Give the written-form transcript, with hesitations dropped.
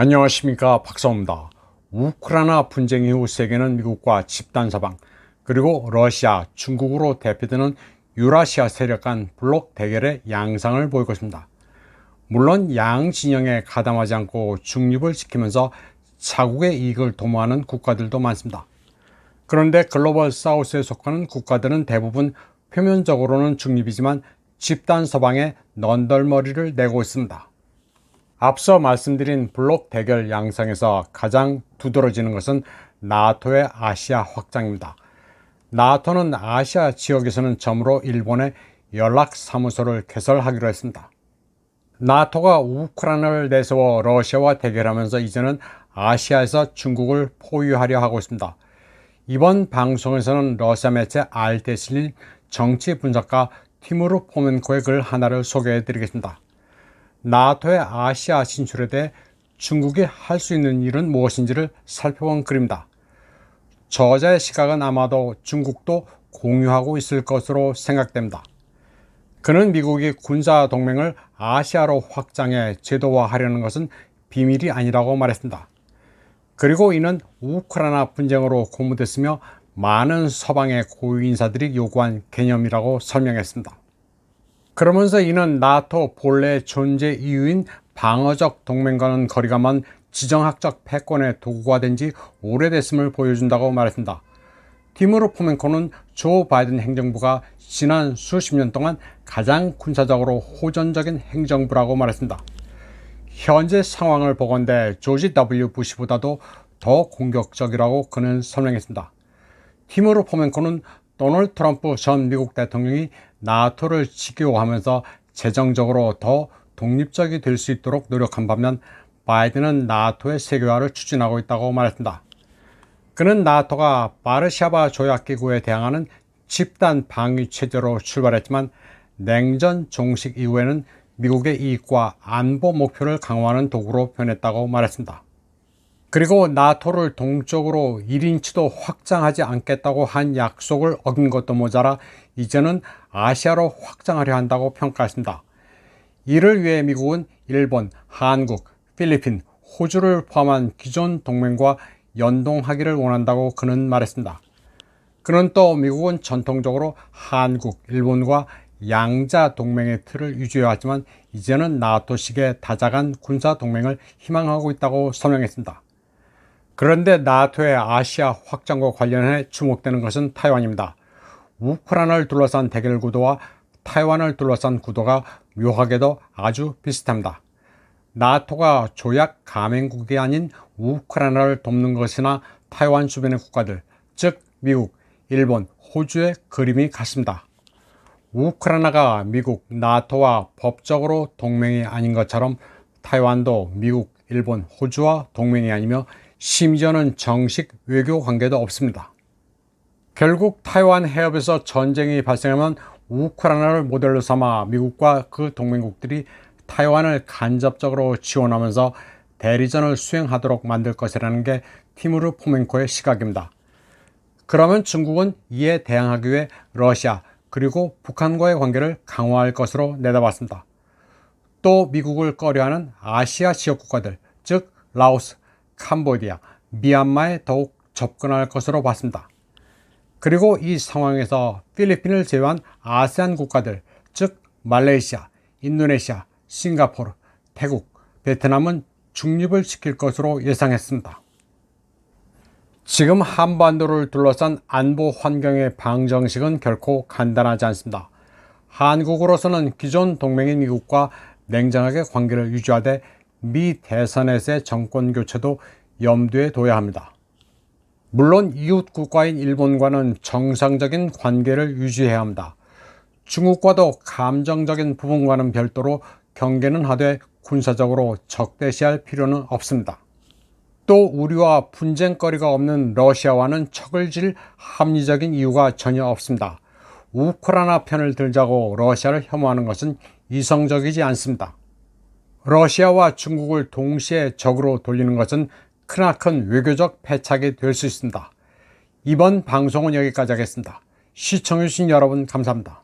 안녕하십니까, 박사입니다. 우크라이나 분쟁 이후 세계는 미국과 집단 서방 그리고 러시아, 중국으로 대표되는 유라시아 세력 간 블록 대결의 양상을 보이고 있습니다. 물론 양 진영에 가담하지 않고 중립을 지키면서 자국의 이익을 도모하는 국가들도 많습니다. 그런데 글로벌 사우스에 속하는 국가들은 대부분 표면적으로는 중립이지만 집단 서방에 넌덜머리를 내고 있습니다. 앞서 말씀드린 블록 대결 양상에서 가장 두드러지는 것은 나토의 아시아 확장입니다. 나토는 아시아 지역에서는 처음으로 일본에 연락사무소를 개설하기로 했습니다. 나토가 우크라이나를 내세워 러시아와 대결하면서 이제는 아시아에서 중국을 포위하려 하고 있습니다. 이번 방송에서는 러시아 매체 RT에 실린 정치 분석가 티무르 포멘코의 글 하나를 소개해 드리겠습니다. 나토의 아시아 진출에 대해 중국이 할 수 있는 일은 무엇인지를 살펴본 글입니다. 저자의 시각은 아마도 중국도 공유하고 있을 것으로 생각됩니다. 그는 미국이 군사 동맹을 아시아로 확장해 제도화하려는 것은 비밀이 아니라고 말했습니다. 그리고 이는 우크라이나 분쟁으로 고무됐으며 많은 서방의 고위 인사들이 요구한 개념이라고 설명했습니다. 그러면서 이는 나토 본래의 존재 이유인 방어적 동맹과는 거리가 먼 지정학적 패권의 도구가 된 지 오래됐음을 보여준다고 말했습니다. 티무르 포멘코는 조 바이든 행정부가 지난 수십 년 동안 가장 군사적으로 호전적인 행정부라고 말했습니다. 현재 상황을 보건대 조지 W 부시보다도 더 공격적이라고 그는 설명했습니다. 티무르 포멘코는 도널드 트럼프 전 미국 대통령이 나토를 지켜하면서 재정적으로 더 독립적이 될 수 있도록 노력한 반면 바이든은 나토의 세계화를 추진하고 있다고 말했습니다. 그는 나토가 바르샤바 조약기구에 대항하는 집단 방위 체제로 출발했지만 냉전 종식 이후에는 미국의 이익과 안보 목표를 강화하는 도구로 변했다고 말했습니다. 그리고 나토를 동쪽으로 1인치도 확장하지 않겠다고 한 약속을 어긴 것도 모자라 이제는 아시아로 확장하려 한다고 평가했습니다. 이를 위해 미국은 일본, 한국, 필리핀, 호주를 포함한 기존 동맹과 연동하기를 원한다고 그는 말했습니다. 그는 또 미국은 전통적으로 한국, 일본과 양자 동맹의 틀을 유지해왔지만 이제는 나토식의 다자간 군사 동맹을 희망하고 있다고 설명했습니다. 그런데 나토의 아시아 확장과 관련해 주목되는 것은 타이완입니다. 우크라이나를 둘러싼 대결 구도와 타이완을 둘러싼 구도가 묘하게도 아주 비슷합니다. 나토가 조약 가맹국이 아닌 우크라이나를 돕는 것이나 타이완 주변의 국가들, 즉 미국, 일본, 호주의 그림이 같습니다. 우크라이나가 미국, 나토와 법적으로 동맹이 아닌 것처럼 타이완도 미국, 일본, 호주와 동맹이 아니며 심지어는 정식 외교 관계도 없습니다. 결국 타이완 해협에서 전쟁이 발생하면 우크라이나를 모델로 삼아 미국과 그 동맹국들이 타이완을 간접적으로 지원하면서 대리전을 수행하도록 만들 것이라는 게 티무르 포멘코의 시각입니다. 그러면 중국은 이에 대항하기 위해 러시아 그리고 북한과의 관계를 강화할 것으로 내다봤습니다. 또 미국을 꺼려하는 아시아 지역 국가들, 즉 라오스, 캄보디아, 미얀마에 더욱 접근할 것으로 봤습니다. 그리고 이 상황에서 필리핀을 제외한 아세안 국가들, 즉 말레이시아, 인도네시아, 싱가포르, 태국, 베트남은 중립을 지킬 것으로 예상했습니다. 지금 한반도를 둘러싼 안보 환경의 방정식은 결코 간단하지 않습니다. 한국으로서는 기존 동맹인 미국과 냉정하게 관계를 유지하되 미 대선에서의 정권 교체도 염두에 둬야 합니다. 물론 이웃 국가인 일본과는 정상적인 관계를 유지해야 합니다. 중국과도 감정적인 부분과는 별도로 경계는 하되 군사적으로 적대시할 필요는 없습니다. 또 우리와 분쟁거리가 없는 러시아와는 척을 질 합리적인 이유가 전혀 없습니다. 우크라이나 편을 들자고 러시아를 혐오하는 것은 이성적이지 않습니다. 러시아와 중국을 동시에 적으로 돌리는 것은 크나큰 외교적 패착이 될 수 있습니다. 이번 방송은 여기까지 하겠습니다. 시청해주신 여러분 감사합니다.